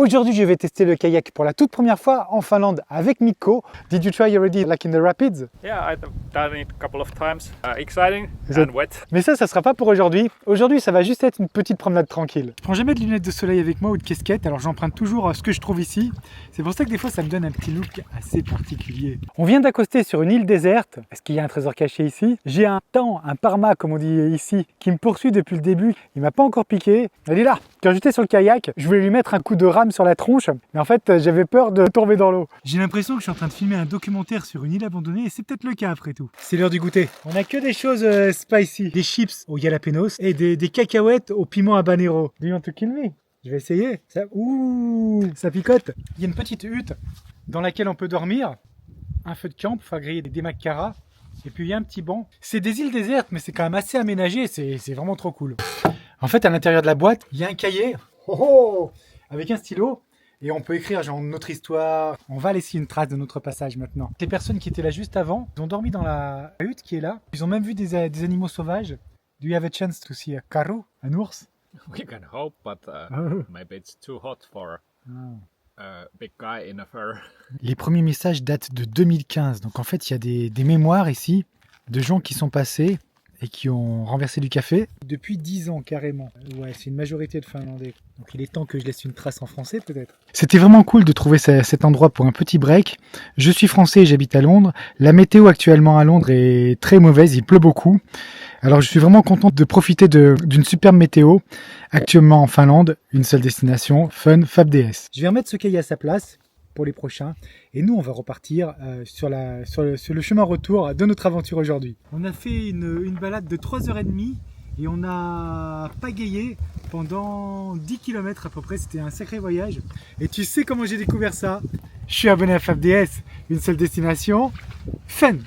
Aujourd'hui, je vais tester le kayak pour la toute première fois en Finlande avec Mikko. Did you try already like in the rapids? Yeah, I've done it a couple of times. Exciting Is and it- wet. Mais ça sera pas pour aujourd'hui. Aujourd'hui, ça va juste être une petite promenade tranquille. Je prends jamais de lunettes de soleil avec moi ou de casquette, alors j'emprunte toujours ce que je trouve ici. C'est pour ça que des fois, ça me donne un petit look assez particulier. On vient d'accoster sur une île déserte. Est-ce qu'il y a un trésor caché ici? J'ai un parma, comme on dit ici, qui me poursuit depuis le début. Il m'a pas encore piqué. Elle est là. Quand j'étais sur le kayak, je voulais lui mettre un coup de rame sur la tronche, mais en fait, j'avais peur de tomber dans l'eau. J'ai l'impression que je suis en train de filmer un documentaire sur une île abandonnée, et c'est peut-être le cas après tout. C'est l'heure du goûter. On a que des choses spicy. Des chips au jalapenos et des cacahuètes au piment habanero. Do you want to kill me? Je vais essayer. Ça picote. Il y a une petite hutte dans laquelle on peut dormir. Un feu de camp pour faire griller des macaras. Et puis il y a un petit banc. C'est des îles désertes, mais c'est quand même assez aménagé. C'est vraiment trop cool. En fait, à l'intérieur de la boîte, il y a un cahier avec un stylo. Et on peut écrire genre notre histoire. On va laisser une trace de notre passage maintenant. Les personnes qui étaient là juste avant, ils ont dormi dans la hutte qui est là. Ils ont même vu des animaux sauvages. Do you have a chance to see a carru, un ours? We can hope, but maybe it's too hot for a big guy in a fur. Les premiers messages datent de 2015. Donc en fait, il y a des mémoires ici de gens qui sont passés et qui ont renversé du café. Depuis 10 ans carrément. Ouais, c'est une majorité de Finlandais. Donc il est temps que je laisse une trace en français peut-être. C'était vraiment cool de trouver cet endroit pour un petit break. Je suis français et j'habite à Londres. La météo actuellement à Londres est très mauvaise, il pleut beaucoup. Alors je suis vraiment content de profiter d'une superbe météo. Actuellement en Finlande, une seule destination, Fun FabDS. Je vais remettre ce cahier à sa place pour les prochains. Et nous, on va repartir sur le chemin retour de notre aventure aujourd'hui. On a fait une balade de 3h30 et on a pagayé pendant 10 km à peu près. C'était un sacré voyage. Et tu sais comment j'ai découvert ça? Je suis abonné à FabDS, une seule destination, Fun.